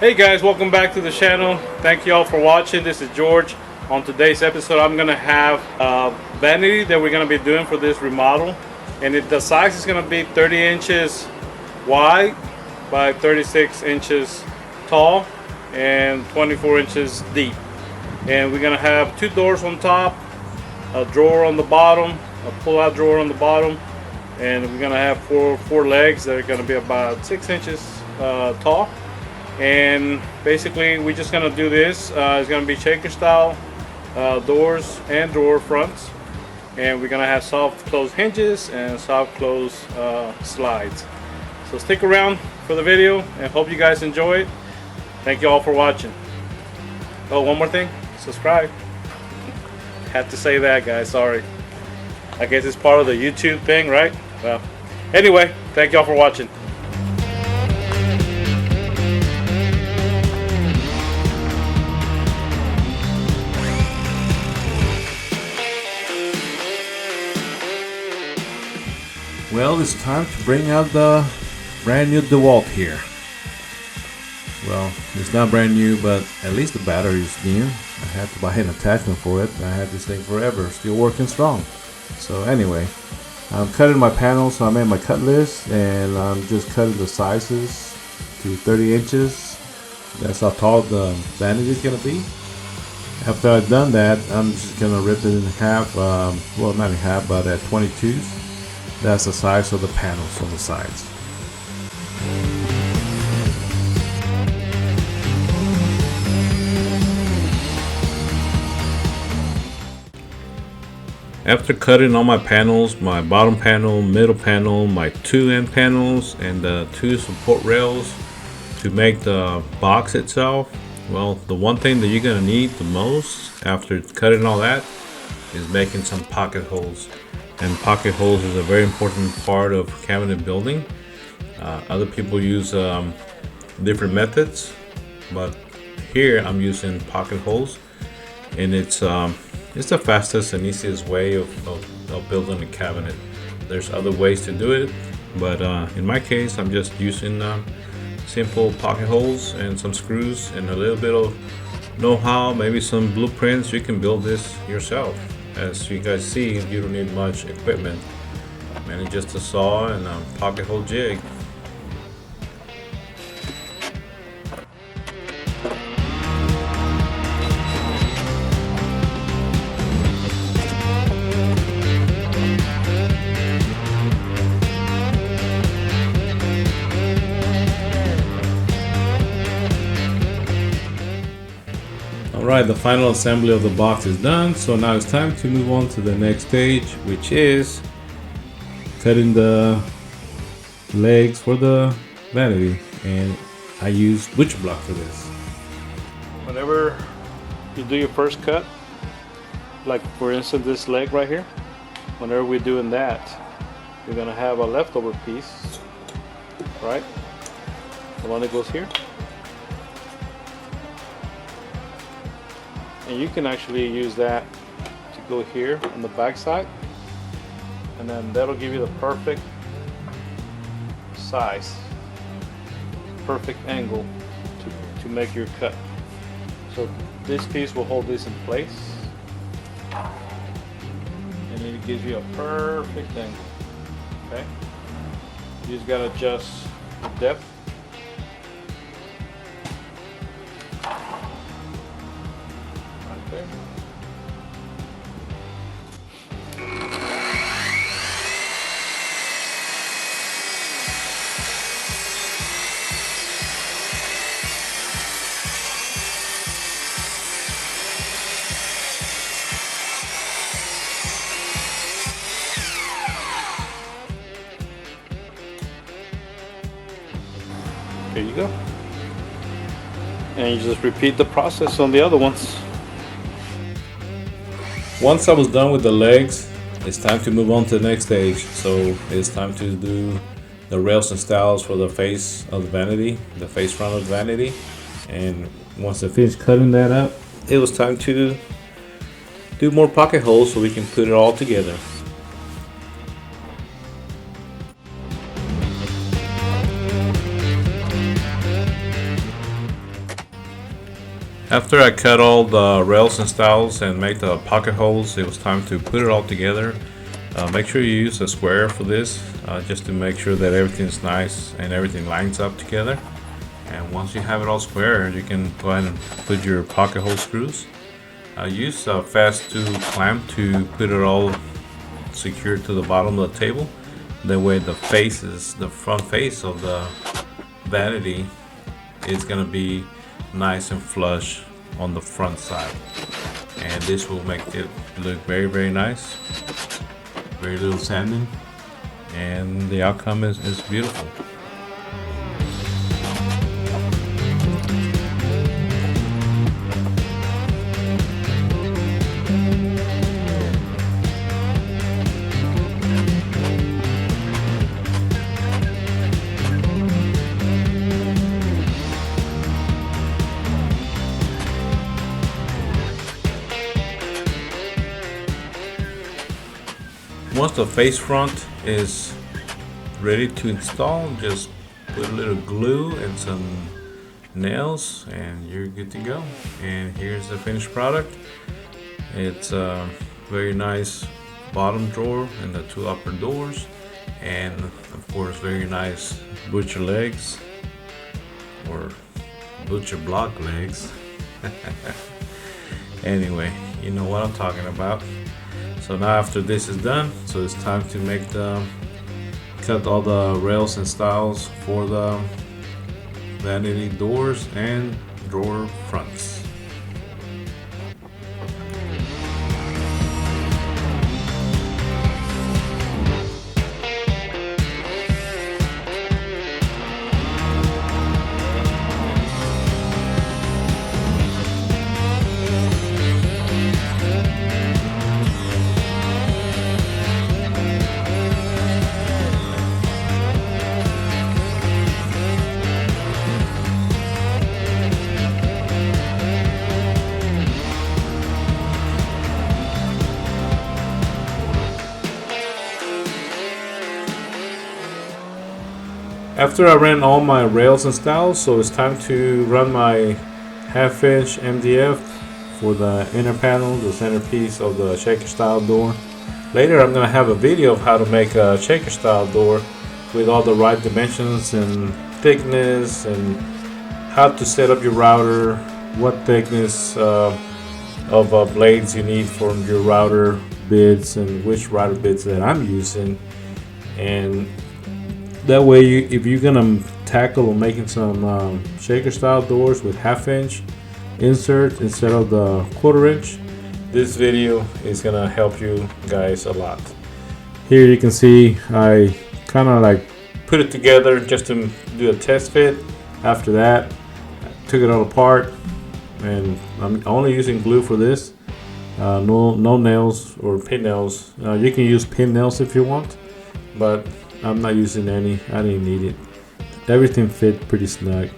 Hey guys, welcome back to the channel. Thank you all for watching. This is George. On today's episode, I'm gonna have a vanity that we're gonna be doing for this remodel, and the size is gonna be 30 inches wide by 36 inches tall and 24 inches deep. And we're gonna have two doors on top, a drawer on the bottom, a pull-out drawer on the bottom, and we're gonna have four legs that are gonna be about 6 inches tall. And basically we're just gonna do this. It's gonna be shaker style doors and drawer fronts, and we're gonna have soft close hinges and soft close slides. So stick around for the video and hope you guys enjoy it. Thank you all for watching. Oh, one more thing, subscribe. Had to say that, guys, sorry. I guess it's part of the YouTube thing, right? Well, anyway, thank you all for watching. Well, it's time to bring out the brand new DeWalt here. Well, it's not brand new, but at least the battery is new. I had to buy an attachment for it. I had this thing forever, still working strong. So anyway, I'm cutting my panels, so I made my cut list, and I'm just cutting the sizes to 30 inches. That's how tall the vanity is gonna be. After I've done that, I'm just gonna rip it in half, well, not in half, but at 22s. That's the size of the panels on the sides. After cutting all my panels, my bottom panel, middle panel, my two end panels, and the two support rails to make the box itself, well, the one thing that you're gonna need the most after cutting all that is making some pocket holes. And pocket holes is a very important part of cabinet building. Other people use different methods, but here I'm using pocket holes, and it's the fastest and easiest way of building a cabinet. There's other ways to do it, but in my case I'm just using simple pocket holes and some screws and a little bit of know-how, maybe some blueprints. You can build this yourself. As you guys see, you don't need much equipment, and it's just a saw and a pocket hole jig. Alright, the final assembly of the box is done, so now it's time to move on to the next stage, which is cutting the legs for the vanity, and I use butcher block for this. Whenever you do your first cut, like for instance this leg right here, whenever we're doing that, you're gonna have a leftover piece, right? The one that goes here. And you can actually use that to go here on the back side, and then that'll give you the perfect size, perfect angle to make your cut. So this piece will hold this in place, and it gives you a perfect angle. Okay, you just gotta adjust the depth. There you go. And you just repeat the process on the other ones. Once I was done with the legs, it's time to move on to the next stage. So it's time to do the rails and styles for the face of the vanity, the face front of the vanity. And once I finished cutting that up, it was time to do more pocket holes so we can put it all together. After I cut all the rails and stiles and make the pocket holes, it was time to put it all together. Make sure you use a square for this, just to make sure that everything's nice and everything lines up together. And once you have it all square, you can go ahead and put your pocket hole screws. Use a fast tool clamp to put it all secured to the bottom of the table. That way the front face of the vanity is going to be nice and flush on the front side, and this will make it look very, very nice, very little sanding, and the outcome is beautiful. Once the face front is ready to install, just put a little glue and some nails and you're good to go. And here's the finished product. It's a very nice bottom drawer and the two upper doors, and of course very nice butcher legs or butcher block legs. Anyway, you know what I'm talking about. So now after this is done, so it's time to cut all the rails and stiles for the vanity doors and drawer fronts. After I ran all my rails and stiles, so it's time to run my 1/2 inch MDF for the inner panel, the centerpiece of the shaker style door. Later I'm going to have a video of how to make a shaker style door with all the right dimensions and thickness, and how to set up your router, what thickness of blades you need for your router bits, and which router bits that I'm using. And that way, if you're gonna tackle making some shaker style doors with 1/2 inch insert instead of the 1/4 inch, this video is gonna help you guys a lot. Here you can see I kind of like put it together just to do a test fit. After that, I took it all apart, and I'm only using glue for this. No nails or pin nails. You can use pin nails if you want, but I'm not using any. I didn't need it. Everything fit pretty snug.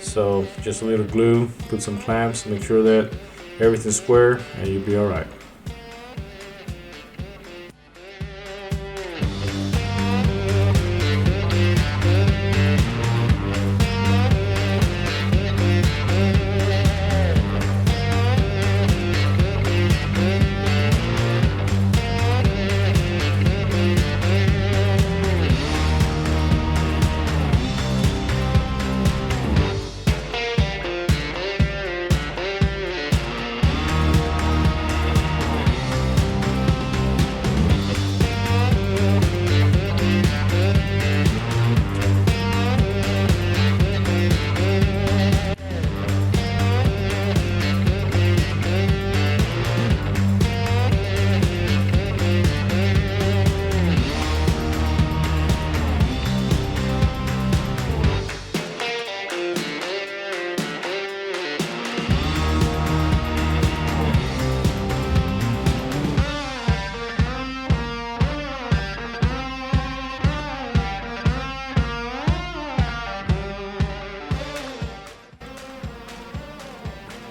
So just a little glue, put some clamps, make sure that everything's square, and you'll be alright.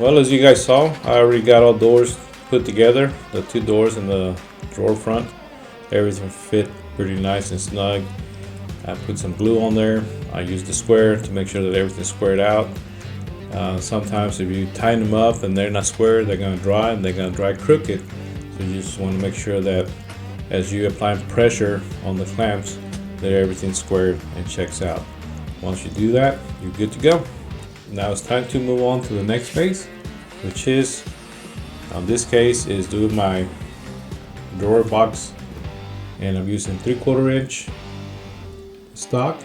Well, as you guys saw, I already got all doors put together, the two doors and the drawer front. Everything fit pretty nice and snug. I put some glue on there. I used the square to make sure that everything's squared out. Sometimes if you tighten them up and they're not square, they're going to dry and they're going to dry crooked. So you just want to make sure that as you apply pressure on the clamps, that everything's squared and checks out. Once you do that, you're good to go. Now it's time to move on to the next phase, which is, on this case, is doing my drawer box, and I'm using 3/4 inch stock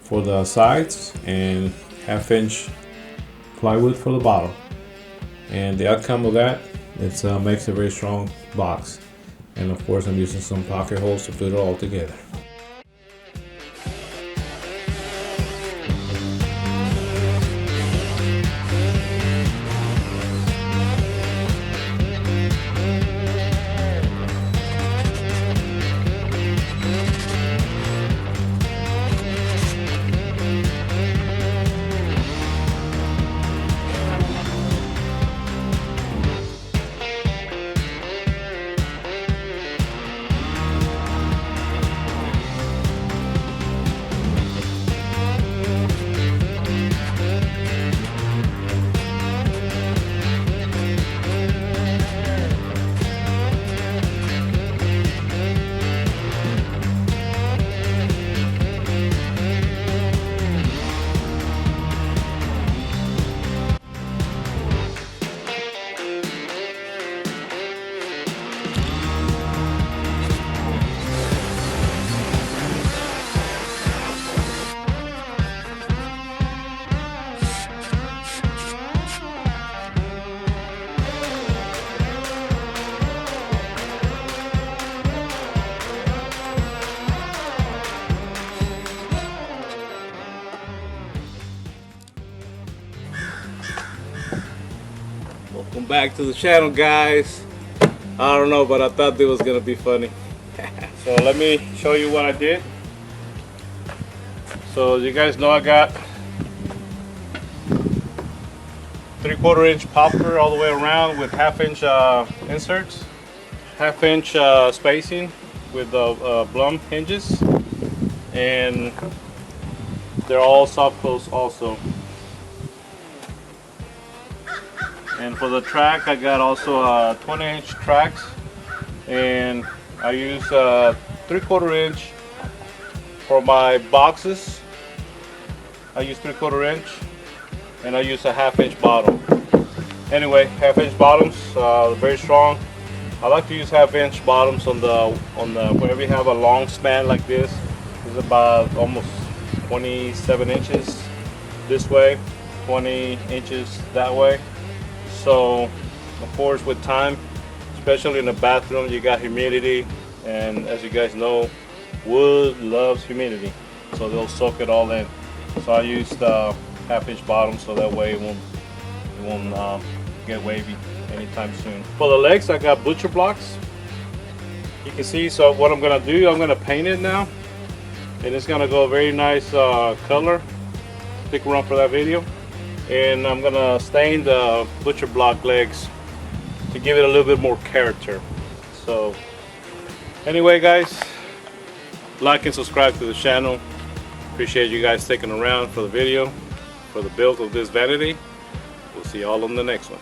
for the sides and 1/2 inch plywood for the bottom. And the outcome of that, it makes a very strong box. And of course, I'm using some pocket holes to put it all together. Welcome back to the channel, guys. I don't know, but I thought this was gonna be funny. So let me show you what I did. So you guys know I got 3/4 inch popper all the way around with 1/2 inch inserts, 1/2 inch spacing with Blum hinges, and they're all soft close also. And for the track, I got also 20 inch tracks, and I use 3/4 inch for my boxes. I use 3/4 inch, and I use a 1/2 inch bottom. Anyway, 1/2 inch bottoms, very strong. I like to use 1/2 inch bottoms on the whenever you have a long span like this. It's about almost 27 inches this way, 20 inches that way. So, of course, with time, especially in the bathroom, you got humidity, and as you guys know, wood loves humidity, so they'll soak it all in. So I use the 1/2 inch bottom, so that way it won't get wavy anytime soon. For the legs, I got butcher blocks. You can see. So what I'm gonna do, I'm gonna paint it now, and it's gonna go a very nice color. Stick around for that video. And I'm gonna stain the butcher block legs to give it a little bit more character. So anyway, guys, like and subscribe to the channel. Appreciate you guys sticking around for the video, for the build of this vanity. We'll see you all on the next one.